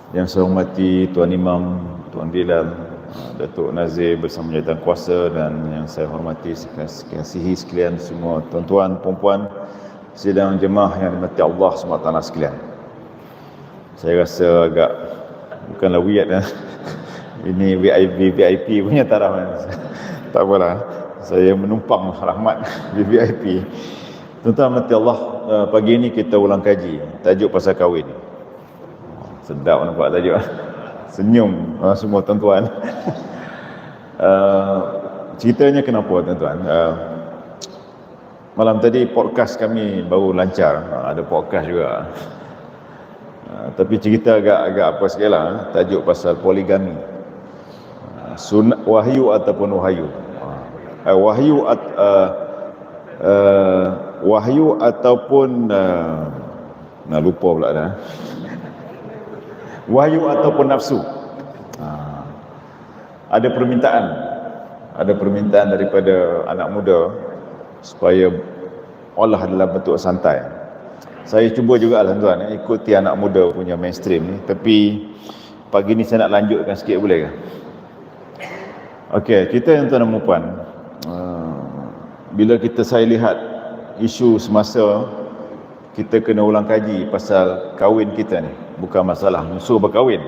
Yang saya hormati Tuan Imam, Tuan Bilal, Datuk Nazir bersama jawatan kuasa, dan yang saya hormati kasihi sekalian semua tuan-tuan, puan-puan, sidang jemaah yang dirahmati Allah SWT sekalian. Saya rasa agak bukanlah weird ini VIP punya taraf. Tak apalah, saya menumpang rahmat VIP. Tuan-tuan dirahmati Allah, pagi ini kita ulang kaji tajuk pasal kahwin. Sedap nampak tajuk. Senyum semua tuan-tuan. Ceritanya kenapa tuan-tuan? Malam tadi podcast kami baru lancar. Ada podcast juga. Tapi cerita agak apa sikit lah. Tajuk pasal poligami. Wahyu ataupun wahyu. Wahyu ataupun lupa pula dah. Wahyu ataupun nafsu. Ada permintaan daripada anak muda supaya olah dalam bentuk santai. Saya cuba juga tuan-tuan ikuti anak muda punya mainstream ni, tapi pagi ni saya nak lanjutkan sikit, boleh ke? Okey, kita yang tuan dan puan, bila saya lihat isu semasa, kita kena ulang kaji pasal kahwin kita ni. Bukan masalah musuh berkahwin.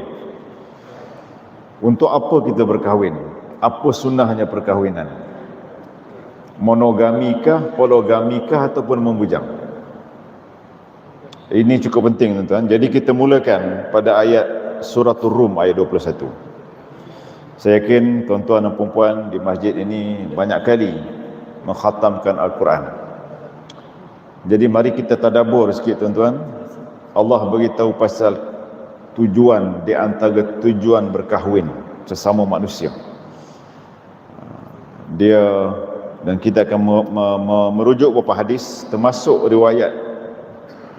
Untuk apa kita berkahwin? Apa sunnahnya perkahwinan? Monogamikah, poligamikah ataupun membujang? Ini cukup penting tuan-tuan. Jadi kita mulakan pada ayat Suratul Rum ayat 21. Saya yakin tuan-tuan dan puan-puan di masjid ini banyak kali mengkhatamkan Al-Quran. Jadi mari kita tadabbur sikit tuan-tuan. Allah beritahu pasal tujuan di antara tujuan berkahwin sesama manusia. Dan kita akan merujuk beberapa hadis, termasuk riwayat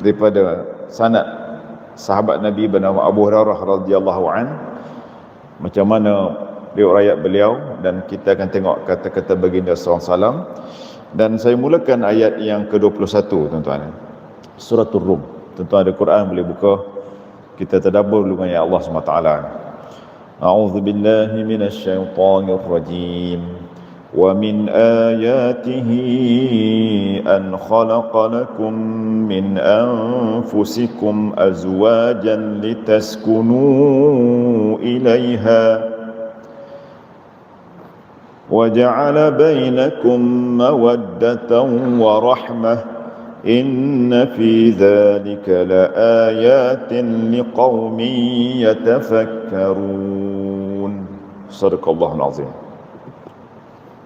daripada sanad sahabat Nabi bernama Abu Hurairah radhiyallahu an, macam mana riwayat beliau, dan kita akan tengok kata-kata baginda sallallahu alaihi wasallam. Dan saya mulakan ayat yang ke-21 tuan-tuan. Suratul Rum. Tuan-tuan ada Quran boleh buka. Kita tadabbur dulu dengan Allah SWT. A'udzu billahi minasyaitonir rajim. Wa min ayatihi an khalaqa lakum min anfusikum azwajan litaskunu ilaiha wa ja'ala bainakum mawaddatan wa rahmah. Inna fi dzalika laayatin liqaumin yatafakkarun. Shadaqallahul azim.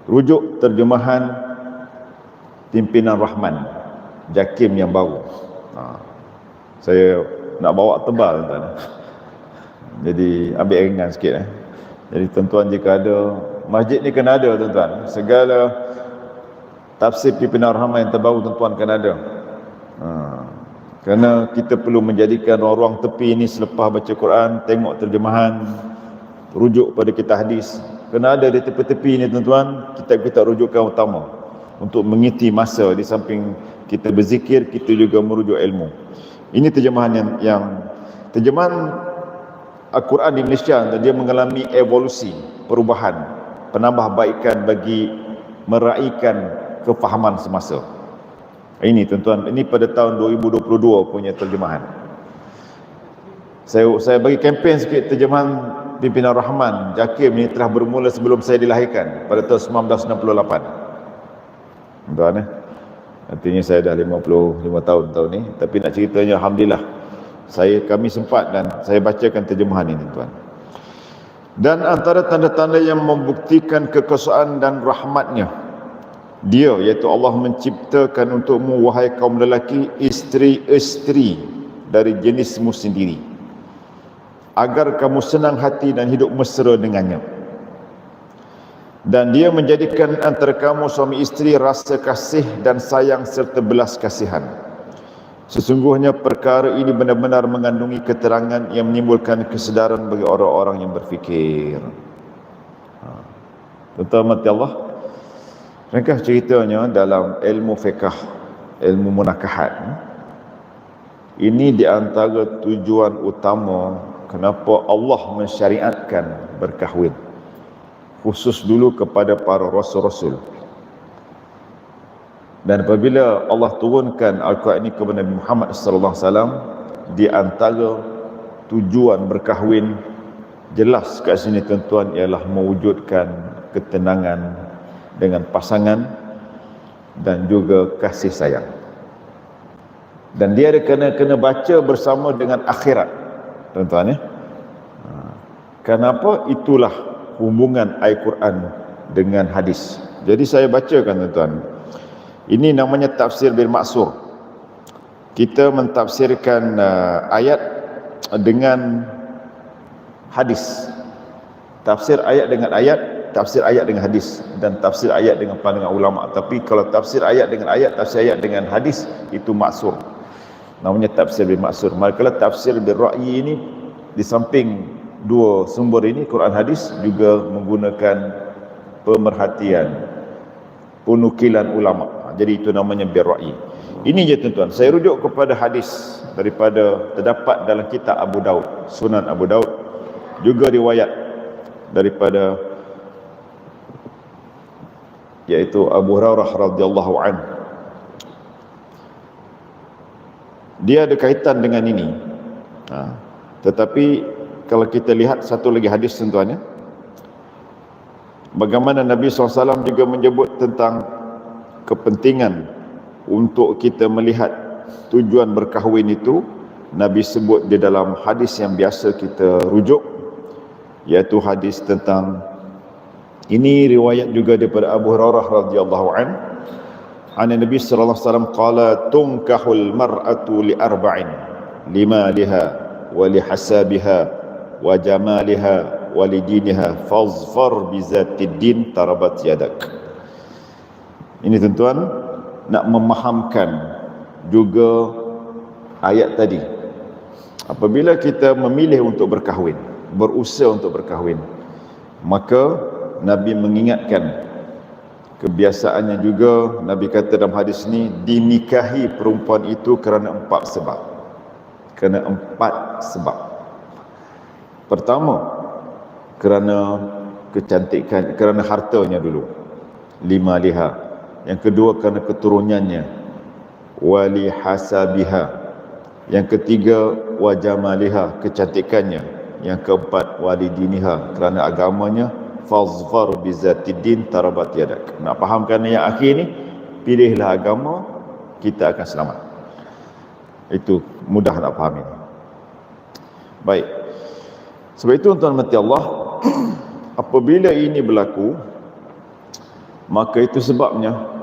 Rujuk terjemahan Pimpinan Rahman, JAKIM yang baru. Saya nak bawa tebal tuan. Jadi ambil ringan sikit. Jadi tuan-tuan, jika ada masjid ni kena ada tuan-tuan. Segala tafsir Pimpinan Rahman yang terbaru tuan-tuan kan ada. Kerana kita perlu menjadikan ruang-ruang tepi ini selepas baca Quran, tengok terjemahan, rujuk pada kitab hadis. Kena ada di tepi-tepi ini tuan-tuan, kitab-kitab rujukan utama untuk mengisi masa. Di samping kita berzikir, kita juga merujuk ilmu. Ini terjemahan yang terjemahan Al-Quran di Malaysia, dia mengalami evolusi, perubahan, penambahbaikan bagi meraihkan kefahaman semasa. Ini tuan-tuan, ini pada tahun 2022 punya terjemahan. Saya bagi kempen sikit. Terjemahan Pimpinan Rahman, JAKIM ini telah bermula sebelum saya dilahirkan pada tahun 1968. Tuan-tuan artinya saya dah 55 tahun ni. Tapi nak ceritanya, alhamdulillah kami sempat dan saya bacakan terjemahan ini tuan. Dan antara tanda-tanda yang membuktikan kekuasaan dan rahmatnya, Dia, iaitu Allah, menciptakan untukmu wahai kaum lelaki isteri-isteri dari jenismu sendiri, agar kamu senang hati dan hidup mesra dengannya. Dan Dia menjadikan antara kamu suami isteri rasa kasih dan sayang serta belas kasihan. Sesungguhnya perkara ini benar-benar mengandungi keterangan yang menimbulkan kesedaran bagi orang-orang yang berfikir. Tuan-tuan mati Allah, ringkas ceritanya dalam ilmu fiqh, ilmu munakahat, ini di antara tujuan utama kenapa Allah mensyariatkan berkahwin khusus dulu kepada para rasul-rasul. Dan apabila Allah turunkan Al-Quran ini kepada Nabi Muhammad sallallahu alaihi wasallam, di antara tujuan berkahwin jelas kat sini tuan-tuan ialah mewujudkan ketenangan dengan pasangan dan juga kasih sayang. Dan dia kena baca bersama dengan akhirat, tuan-tuan ya. Kenapa? Itulah hubungan Al-Quran dengan hadis. Jadi saya bacakan tuan-tuan. Ini namanya tafsir bil ma'sur. Kita mentafsirkan ayat dengan hadis. Tafsir ayat dengan ayat, tafsir ayat dengan hadis, dan tafsir ayat dengan pandangan ulama. Tapi kalau tafsir ayat dengan ayat, tafsir ayat dengan hadis, itu ma'sur. Namanya tafsir bil ma'sur. Manakala tafsir bil ra'yi ini, di samping dua sumber ini, Quran hadis, juga menggunakan pemerhatian, penukilan ulama. Jadi itu namanya bil ra'yi. Ini je tuan-tuan, saya rujuk kepada hadis daripada terdapat dalam kitab Abu Daud, Sunan Abu Daud, juga riwayat daripada yaitu Abu Hurairah radhiyallahu anhu. Dia ada kaitan dengan ini. Tetapi kalau kita lihat satu lagi hadis tuan-tuan ya, bagaimana Nabi SAW juga menyebut tentang kepentingan untuk kita melihat tujuan berkahwin itu. Nabi sebut di dalam hadis yang biasa kita rujuk, iaitu hadis tentang, ini riwayat juga daripada Abu Hurairah radhiyallahu an, Nabi sallallahu alaihi wasallam qala tunkahul mar'atu li arba'in limaliha wa li hasabiha wa jamaliha wa li diniha fazfar bi zatid din tarabat yadak. Ini tuan-tuan nak memahamkan juga ayat tadi. Apabila kita memilih untuk berkahwin, berusaha untuk berkahwin, maka Nabi mengingatkan kebiasaannya juga. Nabi kata dalam hadis ni, dinikahi perempuan itu kerana 4 sebab. Kerana 4 sebab. Pertama, kerana kecantikan, kerana hartanya dulu, 5 liha. Yang kedua kerana keturunannya, wali hasabiha. Yang ketiga wajamaliha, kecantikannya. Yang keempat wali diniha, kerana agamanya. Fazfar bizatidin tarabat yadak. Nak fahamkan yang akhir ni, pilihlah agama, kita akan selamat. Itu mudah nak faham ini. Baik. Sebab itu tuan-tuan mati Allah, apabila ini berlaku, maka itu sebabnya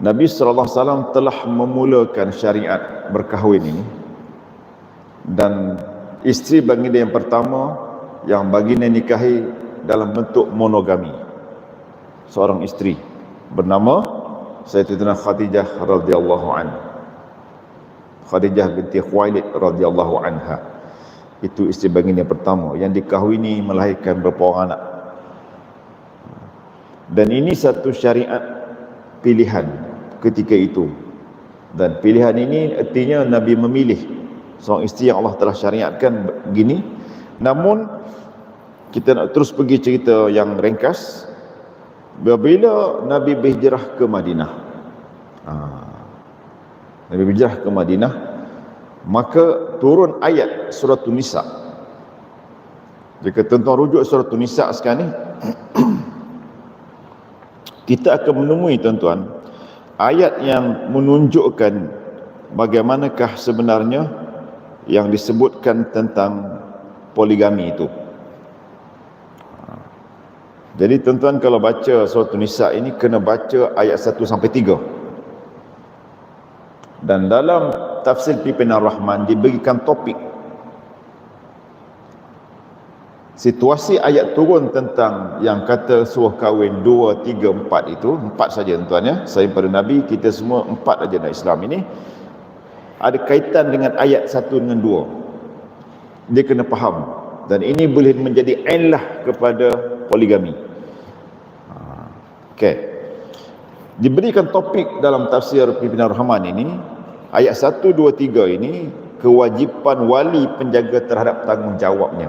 Nabi SAW telah memulakan syariat berkahwin ini. Dan isteri baginda yang pertama yang baginda nikahi dalam bentuk monogami, seorang isteri bernama Sayyidatina Khadijah radhiyallahu anha. Khadijah binti Khuwailid radhiyallahu anha. Itu isteri baginda yang pertama yang dikahwini, melahirkan beberapa orang anak. Dan ini satu syariat pilihan ketika itu. Dan pilihan ini artinya Nabi memilih seorang isteri yang Allah telah syariatkan begini. Namun kita nak terus pergi cerita yang ringkas. Bila Nabi berhijrah ke Madinah, Nabi berhijrah ke Madinah, maka turun ayat surah Nisa. Jika tuan-tuan rujuk surah Nisa sekarang ni, kita akan menemui tuan-tuan ayat yang menunjukkan bagaimanakah sebenarnya yang disebutkan tentang poligami itu. Jadi tuan-tuan kalau baca surah Nisa ini, kena baca ayat 1 sampai 3. Dan dalam tafsir Pimpinan Rahman diberikan topik. Situasi ayat turun tentang yang kata suruh kahwin 2, 3, 4 itu, 4 saja tuan-tuan ya. Saya pada Nabi, kita semua 4 aja dalam Islam ini. Ada kaitan dengan ayat 1 dengan 2. Dia kena faham. Dan ini boleh menjadi illah kepada poligami. Okey. Diberikan topik dalam tafsir Pimpinan Rahman ini, ayat 1, 2, 3 ini, kewajipan wali penjaga terhadap tanggungjawabnya.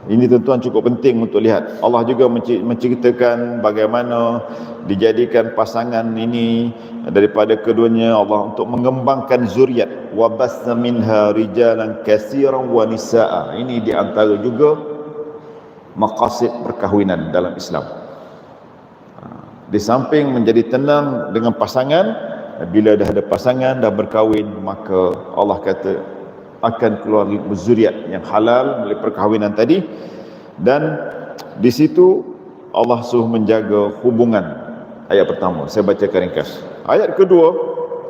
Ini tuan-tuan cukup penting untuk lihat. Allah juga menceritakan bagaimana dijadikan pasangan ini daripada keduanya Allah untuk mengembangkan zuriat. Wa basna minha rijalan katsiran wa nisaa. Ini di antara juga maqasid perkahwinan dalam Islam. Di samping menjadi tenang dengan pasangan, bila dah ada pasangan, dah berkahwin, maka Allah kata akan keluar zuriat yang halal melalui perkahwinan tadi. Dan di situ Allah suruh menjaga hubungan. Ayat pertama saya bacakan ringkas. Ayat kedua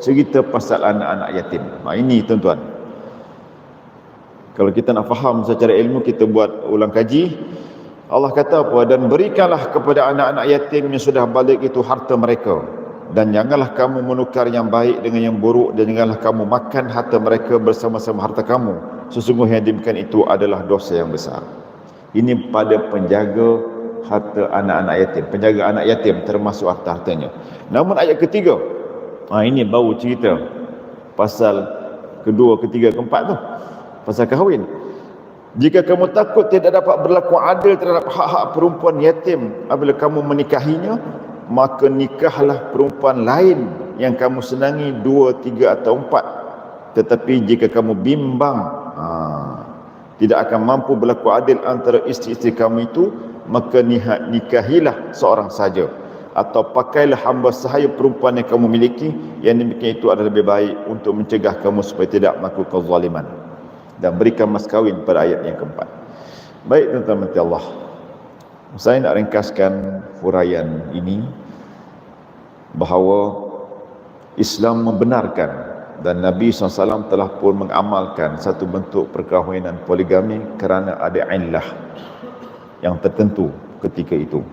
cerita pasal anak-anak yatim. Ini tuan-tuan, kalau kita nak faham secara ilmu, kita buat ulang kaji. Allah kata apa? Dan berikanlah kepada anak-anak yatim yang sudah balik itu harta mereka, dan janganlah kamu menukar yang baik dengan yang buruk, dan janganlah kamu makan harta mereka bersama-sama harta kamu. Sesungguhnya demikian itu adalah dosa yang besar. Ini pada penjaga harta anak-anak yatim, penjaga anak yatim termasuk harta-hartanya. Namun ayat ketiga, ini baru cerita pasal kedua, ketiga, keempat tu, pasal kahwin. Jika kamu takut tidak dapat berlaku adil terhadap hak-hak perempuan yatim apabila kamu menikahinya, maka nikahlah perempuan lain yang kamu senangi, 2, 3 atau 4. Tetapi jika kamu bimbang tidak akan mampu berlaku adil antara isteri-isteri kamu itu, maka nikahilah seorang saja, atau pakailah hamba sahaya perempuan yang kamu miliki, yang demikian itu adalah lebih baik untuk mencegah kamu supaya tidak melakukan zaliman. Dan berikan mas kahwin pada ayat yang keempat. Baik tuan-tuan mati Allah, saya nak ringkaskan huraian ini bahawa Islam membenarkan dan Nabi SAW telah pun mengamalkan satu bentuk perkahwinan poligami kerana ada illah yang tertentu ketika itu.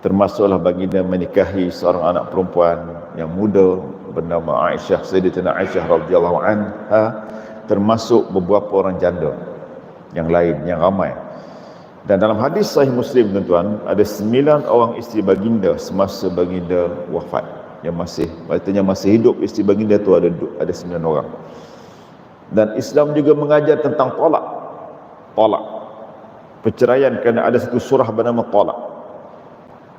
Termasuklah baginda menikahi seorang anak perempuan yang muda bernama Aisyah, Sayyidatina Aisyah radhiyallahu anha, termasuk beberapa orang janda yang lain yang ramai. Dan dalam hadis sahih Muslim tuan-tuan, ada 9 orang isteri baginda semasa baginda wafat, yang masih hidup isteri baginda tu ada 9 orang. Dan Islam juga mengajar tentang talak, perceraian, kerana ada satu surah bernama talak.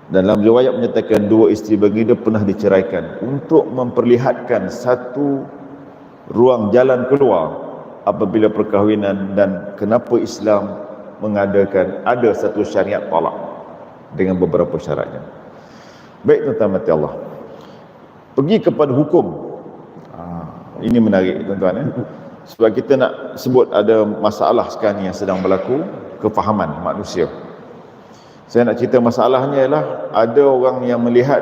Dan dalam riwayat menyatakan 2 isteri baginda pernah diceraikan untuk memperlihatkan satu ruang jalan keluar apabila perkahwinan, dan kenapa Islam mengadakan ada satu syariat talak dengan beberapa syaratnya. Baik tuan-tuan mati Allah, pergi kepada hukum. Ini menarik tuan-tuan, sebab kita nak sebut ada masalah sekarang yang sedang berlaku, kefahaman manusia. Saya nak cerita masalahnya ialah ada orang yang melihat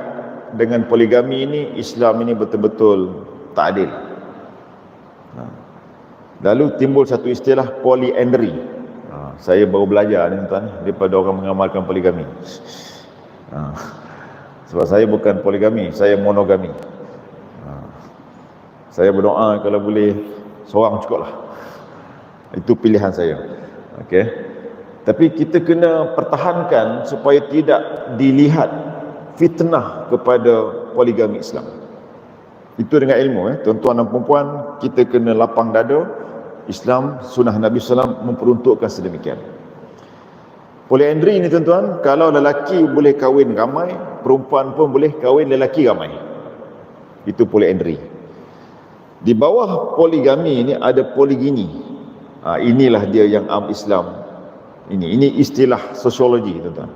dengan poligami ini, Islam ini betul-betul tak adil. Lalu timbul satu istilah polyandry. Saya baru belajar ni tuan, daripada orang mengamalkan poligami. Sebab saya bukan poligami, saya monogami. Saya berdoa kalau boleh seorang cukup lah. Itu pilihan saya. Okey. Tapi kita kena pertahankan supaya tidak dilihat fitnah kepada poligami Islam. Itu dengan ilmu, tuan-tuan dan perempuan, kita kena lapang dada. Islam, sunnah Nabi SAW memperuntukkan sedemikian. Polyandry ini tuan-tuan, kalau lelaki boleh kahwin ramai, perempuan pun boleh kahwin lelaki ramai. Itu polyandry. Di bawah poligami ini ada poligini. Inilah dia yang Islam. Ini istilah sosiologi tuan-tuan.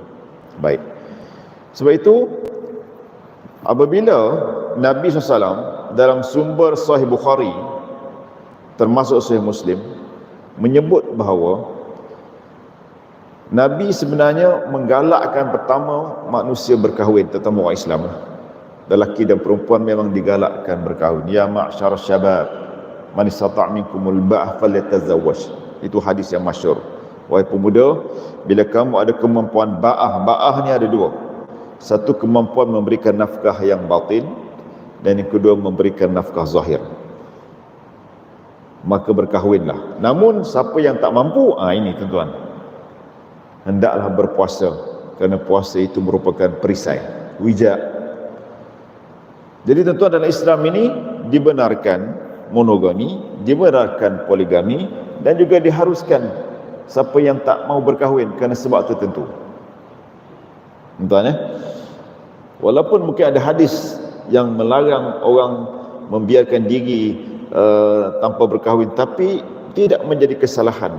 Baik. Sebab itu apabila Nabi SAW dalam sumber Sahih Bukhari termasuk Sahih Muslim menyebut bahawa Nabi sebenarnya menggalakkan pertama manusia berkahwin, terutama orang Islam. Lelaki dan perempuan memang digalakkan berkahwin. Ya ma'syar syabab, man istata' minkumul ba'ah falyatazawwaj. Itu hadis yang masyhur. Wahai pemuda, bila kamu ada kemampuan ba'ah ni ada 2. Satu, kemampuan memberikan nafkah yang batin, dan yang kedua memberikan nafkah zahir. Maka berkahwinlah. Namun siapa yang tak mampu, ini tuan-tuan, hendaklah berpuasa, kerana puasa itu merupakan perisai, wija. Jadi tuan-tuan, dalam Islam ini dibenarkan monogami, dibenarkan poligami, dan juga diharuskan siapa yang tak mau berkahwin kerana sebab tertentu. Tuan walaupun mungkin ada hadis yang melarang orang membiarkan diri tanpa berkahwin, tapi tidak menjadi kesalahan.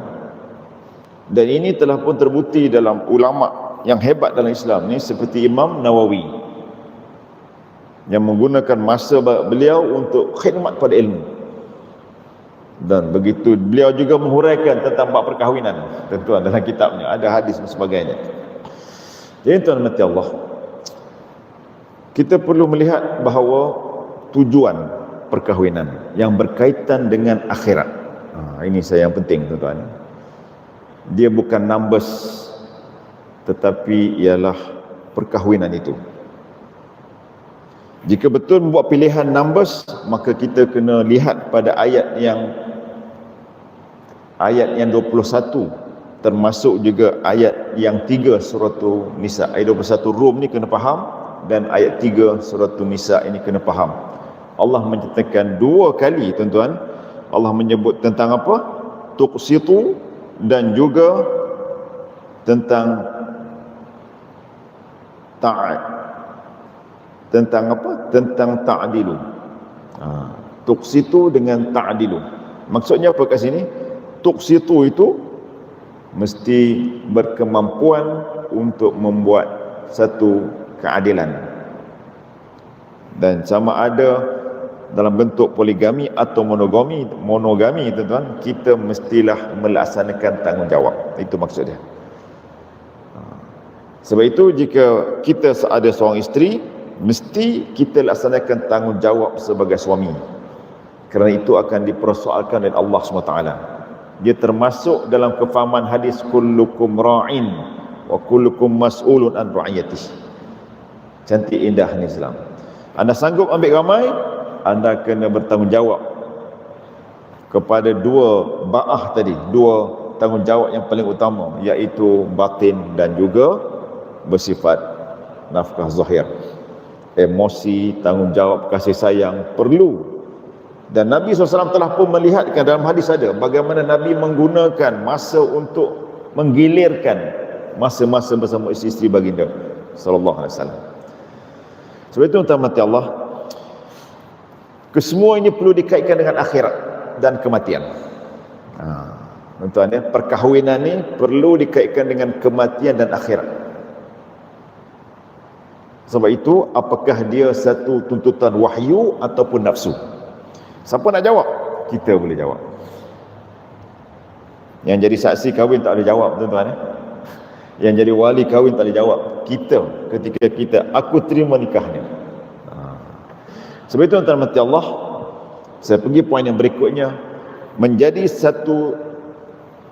Dan ini telah pun terbukti dalam ulama yang hebat dalam Islam ni, seperti Imam Nawawi yang menggunakan masa beliau untuk khidmat pada ilmu. Dan begitu beliau juga menghuraikan tentang bab perkahwinan, tuan-tuan, dalam kitabnya ada hadis dan sebagainya. Jadi tuan mati Allah, kita perlu melihat bahawa tujuan perkahwinan yang berkaitan dengan akhirat, ini saya yang penting tuan-tuan. Dia bukan numbers, tetapi ialah perkahwinan itu. Jika betul membuat pilihan numbers, maka kita kena lihat pada ayat yang 21, termasuk juga ayat yang 3 surah Nisa. Ayat 21 Rum ni kena faham, dan ayat 3 surah Nisa ini kena faham. Allah menyatakan 2 kali tuan-tuan, Allah menyebut tentang apa? Tuqsitu, dan juga tentang ta'ad. Tentang apa? Tentang ta'dilu. Tuqsitu dengan ta'dilu. Maksudnya apa kat sini? Tuqsitu itu mesti berkemampuan untuk membuat satu keadilan. Dan sama ada dalam bentuk poligami atau monogami, tuan-tuan, kita mestilah melaksanakan tanggungjawab. Itu maksudnya. Sebab itu jika kita ada seorang isteri, mesti kita laksanakan tanggungjawab sebagai suami, kerana itu akan dipersoalkan oleh Allah SWT. Dia termasuk dalam kefahaman hadis kullukum ra'in wa kullukum mas'ulun an ra'iyatih. Cantik indah ni Islam. Anda sanggup ambil ramai, anda kena bertanggungjawab kepada 2 ba'ah tadi, 2 tanggungjawab yang paling utama, iaitu batin dan juga bersifat nafkah zahir. Emosi, tanggungjawab, kasih sayang perlu. Dan Nabi SAW telah pun melihatkan, dalam hadis ada bagaimana Nabi menggunakan masa untuk menggilirkan masa-masa bersama isteri-isteri baginda sallallahu alaihi wasallam. Sebab itu tuan mati Allah, kesemua ini perlu dikaitkan dengan akhirat dan kematian. Tuan-tuan ya, perkahwinan ni perlu dikaitkan dengan kematian dan akhirat. Sebab itu, apakah dia satu tuntutan wahyu ataupun nafsu? Siapa nak jawab? Kita boleh jawab. Yang jadi saksi kahwin tak boleh jawab, tuan-tuan. Yang jadi wali kahwin tak boleh jawab. Kita, ketika kita, aku terima nikahnya. Sebab itu, tuan-tuan mati Allah, saya pergi poin yang berikutnya, menjadi satu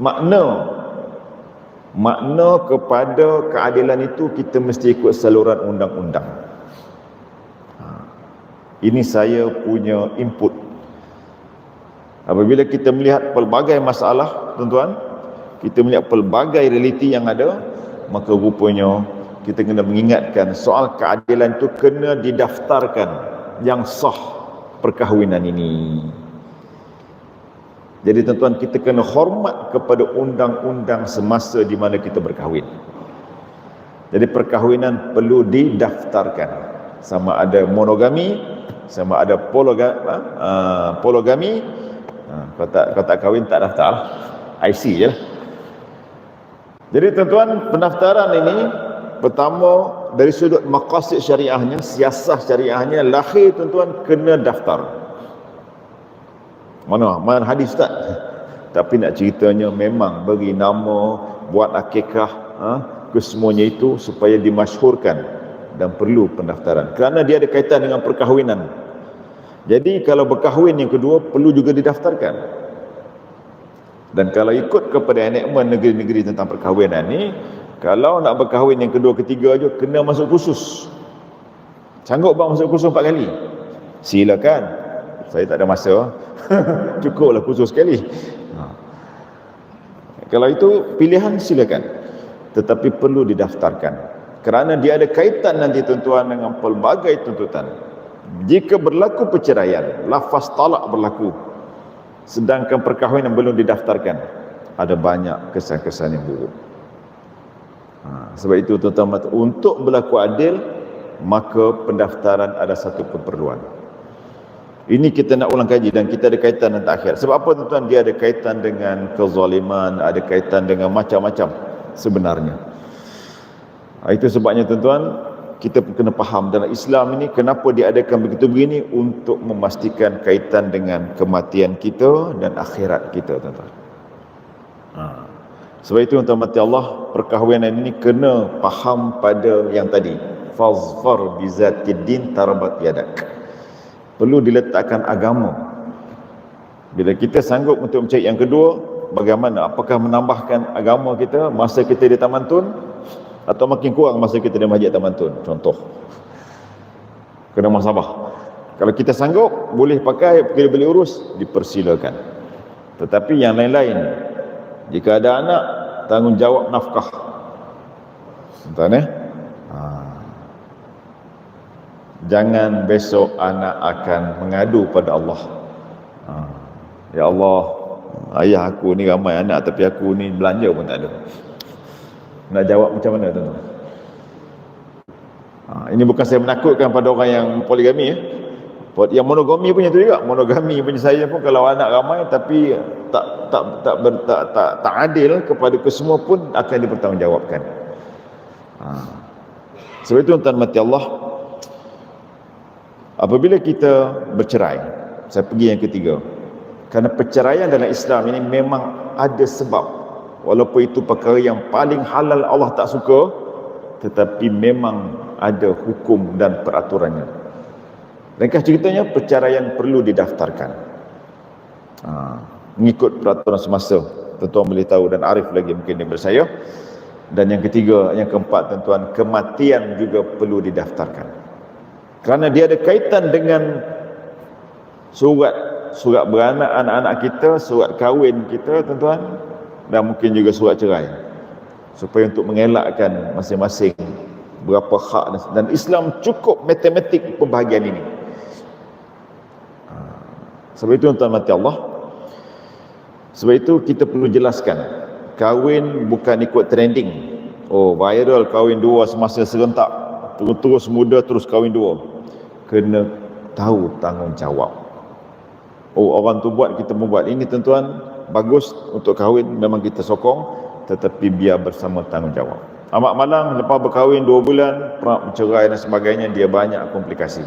makna kepada keadilan itu, kita mesti ikut saluran undang-undang. Ini saya punya input. Apabila kita melihat pelbagai masalah, tuan-tuan, kita melihat pelbagai realiti yang ada, maka rupanya kita kena mengingatkan soal keadilan itu kena didaftarkan yang sah perkahwinan ini. Jadi tuan-tuan, kita kena hormat kepada undang-undang semasa di mana kita berkahwin. Jadi perkahwinan perlu didaftarkan, sama ada monogami, sama ada polygami. Kalau tak kahwin tak daftar, IC je lah. Jadi tuan-tuan, pendaftaran ini pertama dari sudut maqasid syariahnya, siasah syariahnya, lahir tuan-tuan kena daftar. Mana hadis tak? Tapi nak ceritanya memang bagi nama, buat akikah, kesemuanya itu supaya dimasyhurkan dan perlu pendaftaran. Kerana dia ada kaitan dengan perkahwinan. Jadi kalau berkahwin yang kedua perlu juga didaftarkan. Dan kalau ikut kepada enakmen negeri-negeri tentang perkahwinan ni, kalau nak berkahwin yang kedua ketiga je kena masuk kursus. Sanggup bang masuk kursus 4 kali? Silakan. Saya tak ada masa. Cukuplah kursus sekali. Kalau itu pilihan, silakan. Tetapi perlu didaftarkan. Kerana dia ada kaitan nanti tuan-tuan dengan pelbagai tuntutan. Jika berlaku perceraian, lafaz talak berlaku, sedangkan perkahwinan belum didaftarkan, ada banyak kesan-kesan yang buruk. Sebab itu tuan-tuan, untuk berlaku adil, maka pendaftaran ada satu keperluan. Ini kita nak ulang kaji dan kita ada kaitan dengan akhirat. Sebab apa tuan-tuan? Dia ada kaitan dengan kezaliman, ada kaitan dengan macam-macam sebenarnya. Itu sebabnya tuan-tuan, kita kena faham dalam Islam ini kenapa diadakan begitu begini, untuk memastikan kaitan dengan kematian kita dan akhirat kita, tuan-tuan. Sebab itu tuan-tuan mati Allah, perkahwinan ini kena faham pada yang tadi, fazfar bizatid din tarabat yadak. Perlu diletakkan agama. Bila kita sanggup untuk mencari yang kedua, bagaimana? Apakah menambahkan agama kita masa kita di Taman Tun, atau makin kurang masa kita di Masjid Taman Tun? Contoh, kena muhasabah. Kalau kita sanggup, boleh pakai, kita boleh urus, dipersilakan. Tetapi yang lain-lain, jika ada anak, tanggungjawab nafkah. Tuan-tuan, jangan besok anak akan mengadu pada Allah. Ya Allah, ayah aku ni ramai anak, tapi aku ni belanja pun tak ada. Nak jawab macam mana, tuan-tuan? Ini bukan saya menakutkan pada orang yang poligami, yang monogami punya tu juga. Monogami punya saya pun, kalau anak ramai tapi tak adil kepada kesemua pun akan dipertanggungjawabkan. Sebab itu tuan-tuan mati Allah, apabila kita bercerai, saya pergi yang ketiga, kerana perceraian dalam Islam ini memang ada sebab. Walaupun itu perkara yang paling halal, Allah tak suka, tetapi memang ada hukum dan peraturannya. Ringkas ceritanya, perceraian perlu didaftarkan mengikut peraturan semasa. Tuan-tuan boleh tahu, dan Arif lagi mungkin daripada saya. Dan yang ketiga, yang keempat tuan-tuan, kematian juga perlu didaftarkan, kerana dia ada kaitan dengan surat beranak anak-anak kita, surat kahwin kita, tuan-tuan, dan mungkin juga surat cerai, supaya untuk mengelakkan masing-masing berapa hak. Dan Islam cukup matematik pembahagian ini. Sebab itu tuan-tuan mati Allah, sebab itu kita perlu jelaskan, kahwin bukan ikut trending. Viral kahwin dua semasa serentak, terus muda terus kahwin dua. Kena tahu tanggungjawab. Orang tu buat, kita membuat. Ini tuan-tuan, bagus untuk kahwin, memang kita sokong, tetapi biar bersama tanggungjawab. Amat malang lepas berkahwin 2 bulan, bercerai dan sebagainya, dia banyak komplikasi.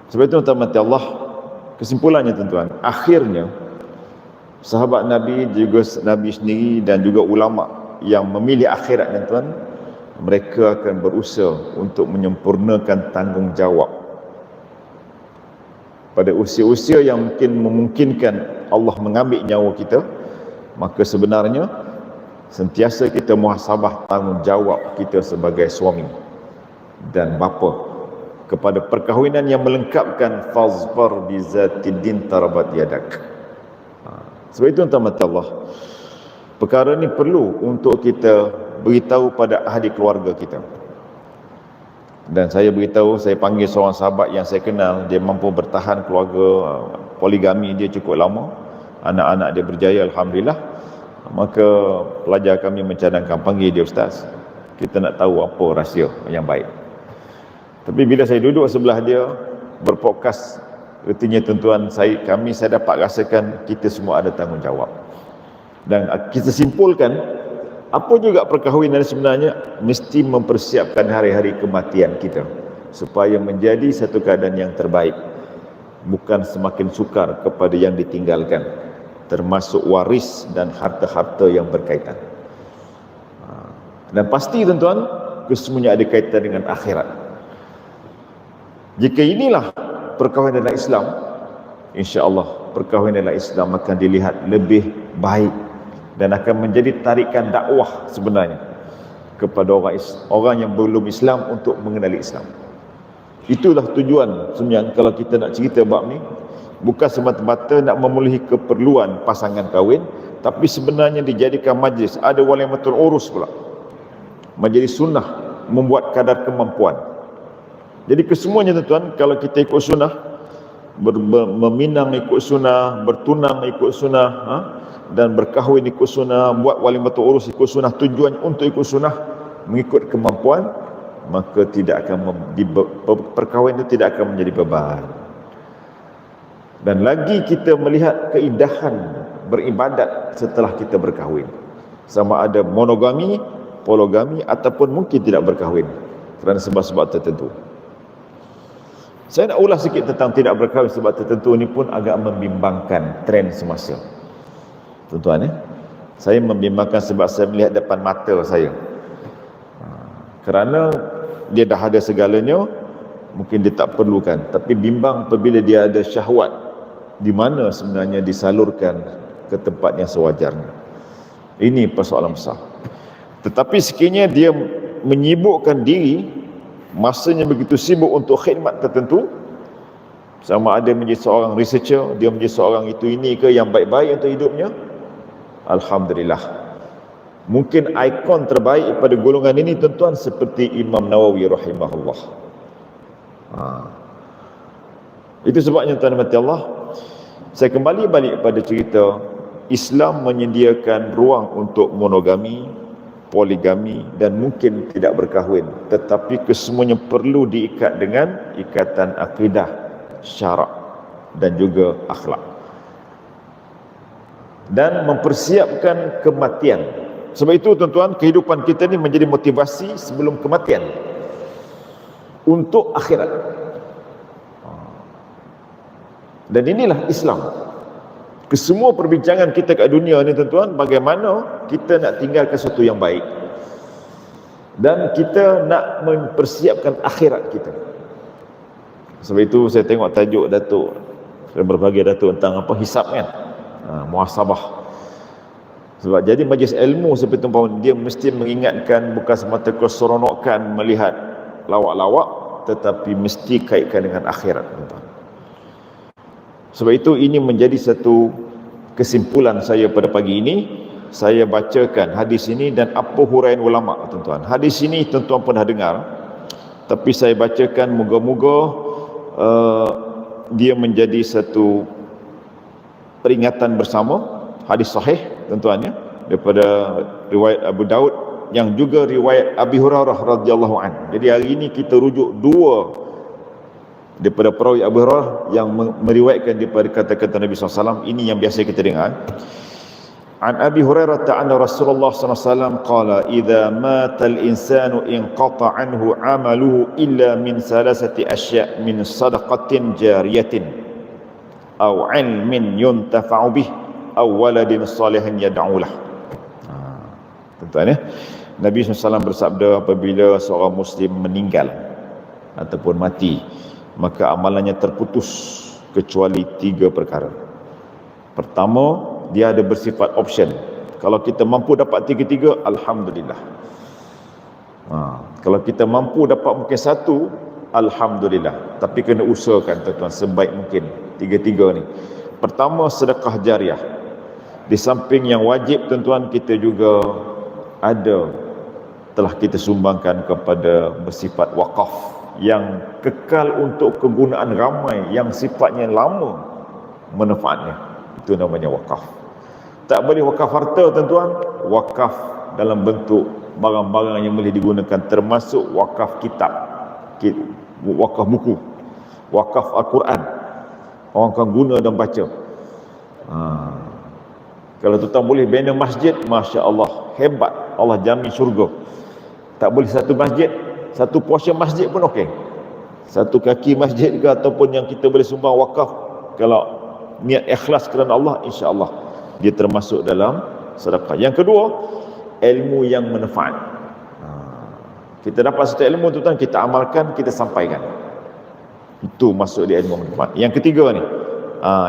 Sebab itu tuan-tuan mati Allah, kesimpulannya tuan-tuan, akhirnya sahabat Nabi, juga Nabi sendiri dan juga ulama yang memilih akhirat, tuan-tuan, mereka akan berusaha untuk menyempurnakan tanggungjawab pada usia-usia yang mungkin memungkinkan Allah mengambil nyawa kita. Maka sebenarnya sentiasa kita muhasabah tanggungjawab kita sebagai suami dan bapa kepada perkahwinan yang melengkapkan fazfar bizatid din tarabat yadak. Sebab itu tuan-tuan mati Allah, perkara ni perlu untuk kita beritahu pada ahli keluarga kita. Dan saya beritahu, saya panggil seorang sahabat yang saya kenal, dia mampu bertahan keluarga poligami dia cukup lama, anak-anak dia berjaya alhamdulillah. Maka pelajar kami mencadangkan, panggil dia ustaz, kita nak tahu apa rahsia yang baik. Tapi bila saya duduk sebelah dia berpodcast, artinya tuan-tuan, saya dapat rasakan kita semua ada tanggungjawab. Dan kita simpulkan, apa juga perkahwinan sebenarnya mesti mempersiapkan hari-hari kematian kita supaya menjadi satu keadaan yang terbaik, bukan semakin sukar kepada yang ditinggalkan, termasuk waris dan harta-harta yang berkaitan. Dan pasti tuan-tuan, kesemuanya ada kaitan dengan akhirat. Jika inilah perkahwinan dalam Islam, insya-Allah perkahwinan dalam Islam akan dilihat lebih baik dan akan menjadi tarikan dakwah sebenarnya kepada orang yang belum Islam untuk mengenali Islam. Itulah tujuan sebenarnya kalau kita nak cerita bab ni, bukan semata-mata nak memenuhi keperluan pasangan kahwin, tapi sebenarnya dijadikan majlis, ada walimatul urus pula, menjadi sunnah, membuat kadar kemampuan. Jadi kesemuanya tuan-tuan, kalau kita ikut sunnah, meminang ikut sunnah, bertunang ikut sunnah, dan berkahwin ikut sunnah, buat walimatul urus ikut sunnah, tujuan untuk ikut sunnah, mengikut kemampuan, maka tidak akan perkahwinan itu tidak akan menjadi beban. Dan lagi kita melihat keindahan beribadat setelah kita berkahwin, sama ada monogami, poligami, ataupun mungkin tidak berkahwin kerana sebab-sebab tertentu. Saya nak ulas sikit tentang tidak berkahwin sebab tertentu ni pun agak membimbangkan trend semasa. Tuan-tuan, saya membimbangkan sebab saya melihat depan mata saya. Kerana dia dah ada segalanya, mungkin dia tak perlukan. Tapi bimbang apabila dia ada syahwat di mana sebenarnya disalurkan ke tempat yang sewajarnya. Ini persoalan besar. Tetapi sekiranya dia menyibukkan diri, masanya begitu sibuk untuk khidmat tertentu, sama ada menjadi seorang researcher, dia menjadi seorang itu ini ke yang baik-baik untuk hidupnya, alhamdulillah. Mungkin ikon terbaik pada golongan ini tuan-tuan seperti Imam Nawawi rahimahullah. Itu sebabnya tuan mati Allah, saya kembali balik pada cerita Islam menyediakan ruang untuk monogami, poligami, dan mungkin tidak berkahwin, tetapi kesemuanya perlu diikat dengan ikatan akidah, syarak, dan juga akhlak, dan mempersiapkan kematian. Sebab itu tuan-tuan, kehidupan kita ni menjadi motivasi sebelum kematian untuk akhirat. Dan inilah Islam. Kesemua perbincangan kita kat dunia ni tuan-tuan, bagaimana kita nak tinggalkan sesuatu yang baik dan kita nak mempersiapkan akhirat kita. Sebab itu saya tengok tajuk Datuk, saya berbagi Datuk tentang apa, hisab kan, muhasabah. Sebab jadi majlis ilmu seperti itu, dia mesti mengingatkan bukan semata keseronokan melihat lawak-lawak, tetapi mesti kaitkan dengan akhirat tuan-tuan. Sebab itu ini menjadi satu kesimpulan saya pada pagi ini. Saya bacakan hadis ini dan apa huraian ulama tuan-tuan. Hadis ini tuan-tuan pernah dengar, tapi saya bacakan, moga-moga dia menjadi satu peringatan bersama. Hadis sahih tuan-tuan ya, daripada riwayat Abu Daud yang juga riwayat Abi Hurairah radhiyallahu anhu. Jadi hari ini kita rujuk dua daripada perawi Abu Hurairah yang meriwayatkan daripada kata-kata Nabi SAW. Ini yang biasa kita dengar. An Abi Hurairah anna Rasulullah SAW qala idza mata al-insanu inqata anhu amaluhu illa min salasati asya' min sadaqatin jariyatin aw ilmin yuntafa'u bih aw waladin salihin yad'u lah. Tuan-tuan ya, Nabi SAW bersabda, apabila seorang muslim meninggal ataupun mati, maka amalannya terputus kecuali 3 perkara. Pertama, dia ada bersifat option. Kalau kita mampu dapat 3-3, alhamdulillah. Kalau kita mampu dapat mungkin 1, alhamdulillah. Tapi kena usahakan tuan-tuan sebaik mungkin 3-3 ni. Pertama, sedekah jariah. Di samping yang wajib tuan-tuan, kita juga ada telah kita sumbangkan kepada bersifat wakaf yang kekal untuk kegunaan ramai, yang sifatnya lama manfaatnya. Itu namanya wakaf. Tak boleh wakaf harta tuan-tuan, wakaf dalam bentuk barang-barang yang boleh digunakan, termasuk wakaf kitab, wakaf buku, wakaf Al-Quran, orang akan guna dan baca. Kalau tuan-tuan boleh bina masjid, Masya Allah, hebat, Allah jamin syurga. Tak boleh satu masjid, satu portion masjid pun okey, satu kaki masjid ke, ataupun yang kita boleh sumbang wakaf, kalau niat ikhlas kerana Allah, insya-Allah dia termasuk dalam sedekah. Yang kedua, ilmu yang manfaat. Kita dapat satu ilmu tuan-tuan, kita amalkan, kita sampaikan, itu masuk di ilmu manfaat. Yang ketiga ni,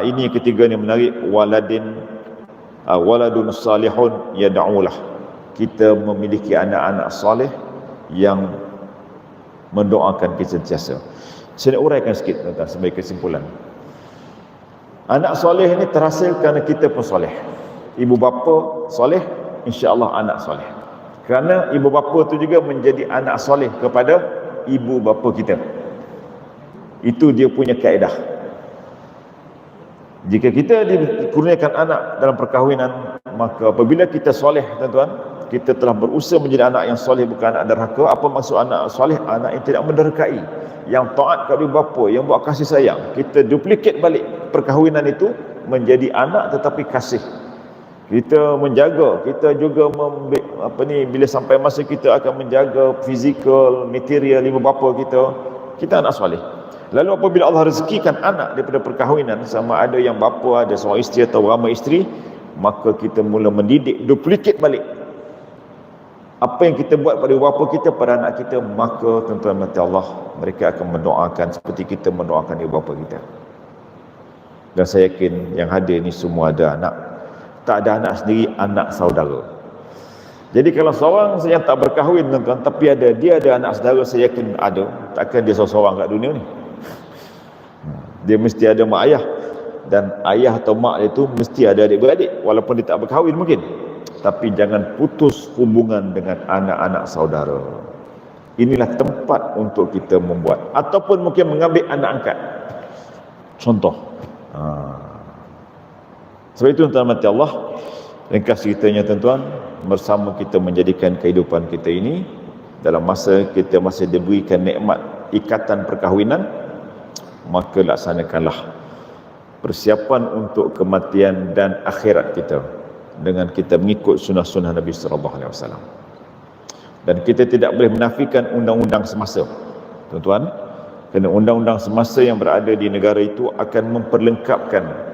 ini yang ketiga ni menarik, waladun salihun yad'ulah. Kita memiliki anak-anak soleh yang mendoakan kita sentiasa. Saya nak uraikan sikit tuan-tuan sebagai kesimpulan. Anak soleh ini terhasil kerana kita pun soleh. Ibu bapa soleh, insya-Allah anak soleh. Kerana ibu bapa tu juga menjadi anak soleh kepada ibu bapa kita. Itu dia punya kaedah. Jika kita dikurniakan anak dalam perkahwinan, maka apabila kita soleh, tuan-tuan, kita telah berusaha menjadi anak yang soleh, bukan anak derhaka. Apa maksud anak soleh? Anak yang tidak menderhakai, yang taat kepada ibu bapa, yang buat kasih sayang. Kita duplicate balik perkahwinan itu menjadi anak tetapi kasih. Kita menjaga, kita juga bila sampai masa kita akan menjaga fizikal, material ibu bapa kita, kita anak soleh. Lalu apabila Allah rezekikan anak daripada perkahwinan, sama ada yang bapa ada seorang isteri atau ramai isteri, maka kita mula mendidik, duplicate balik apa yang kita buat pada bapa kita, pada anak kita. Maka tuan-tuan mati Allah, mereka akan mendoakan seperti kita mendoakan ibu bapa kita. Dan saya yakin yang hadir ni semua ada anak. Tak ada anak sendiri, anak saudara. Jadi kalau seorang yang tak berkahwin, tuan-tuan, tapi dia ada anak saudara, saya yakin ada. Takkan dia seorang-seorang kat dunia ni. Dia mesti ada mak ayah, dan ayah atau mak dia tu mesti ada adik-beradik, walaupun dia tak berkahwin mungkin. Tapi jangan putus hubungan dengan anak-anak saudara. Inilah tempat untuk kita membuat, ataupun mungkin mengambil anak angkat. Contoh. Sebab itu tuan-tuan mati Allah, ringkas ceritanya tuan-tuan, bersama kita menjadikan kehidupan kita ini, dalam masa kita masih diberikan nikmat ikatan perkahwinan, maka laksanakanlah persiapan untuk kematian dan akhirat kita dengan kita mengikut sunnah-sunnah Nabi SAW. Dan kita tidak boleh menafikan undang-undang semasa, tuan-tuan, kerana undang-undang semasa yang berada di negara itu akan memperlengkapkan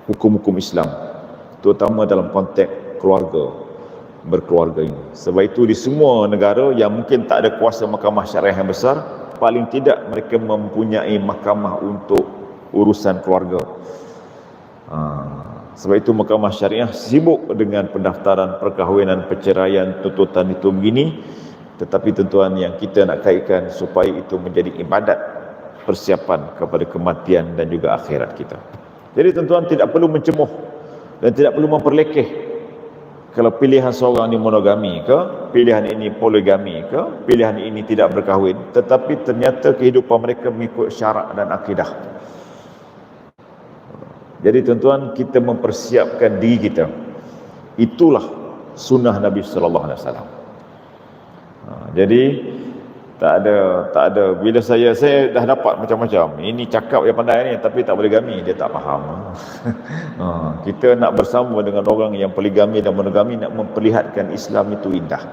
hukum-hukum Islam, terutama dalam konteks keluarga, berkeluarga ini. Sebab itu di semua negara yang mungkin tak ada kuasa mahkamah syariah yang besar, paling tidak mereka mempunyai mahkamah untuk urusan keluarga. Sebab itu mahkamah syariah sibuk dengan pendaftaran perkahwinan, perceraian, tuntutan itu begini. Tetapi tuan-tuan, yang kita nak kaitkan supaya itu menjadi ibadat, persiapan kepada kematian dan juga akhirat kita. Jadi tuan-tuan, tidak perlu mencemuh dan tidak perlu memperlekeh kalau pilihan seorang ini monogami ke, pilihan ini poligami ke, pilihan ini tidak berkahwin, tetapi ternyata kehidupan mereka mengikut syarak dan akidah. Jadi tuan-tuan, kita mempersiapkan diri kita. Itulah sunnah Nabi sallallahu alaihi wasallam. Jadi tak ada bila saya dah dapat macam-macam. Ini cakap yang pandai ni tapi tak poligami, dia tak faham. Kita nak bersama dengan orang yang poligami dan monogami, nak memperlihatkan Islam itu indah.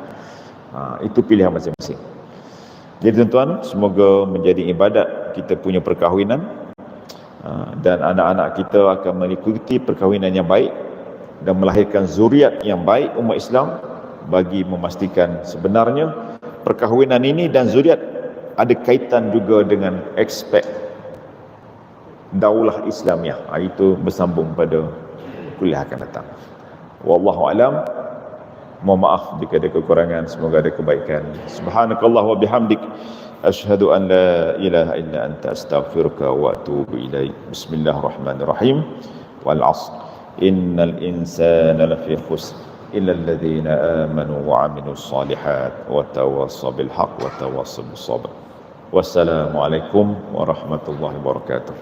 Itu pilihan masing-masing. Jadi tuan-tuan, semoga menjadi ibadat kita punya perkahwinan, dan anak-anak kita akan mengikuti perkahwinan yang baik dan melahirkan zuriat yang baik umat Islam, bagi memastikan sebenarnya perkahwinan ini dan zuriat ada kaitan juga dengan aspek daulah Islamiah. Itu bersambung pada kuliah akan datang. Wallahu alam. Mohon maaf jika ada kekurangan, semoga ada kebaikan. Subhanakallah wa bihamdik, asyhadu an la ilaha illa anta, astaghfiruka wa atubu ilaik. Bismillahirrahmanirrahim. Wal 'ashr. Innal insana lafi khusr illa alladhina amanu wa 'amilus shalihat wa tawassaw bil haqq wa tawassaw bis sabr. Wassalamu alaikum warahmatullahi wabarakatuh.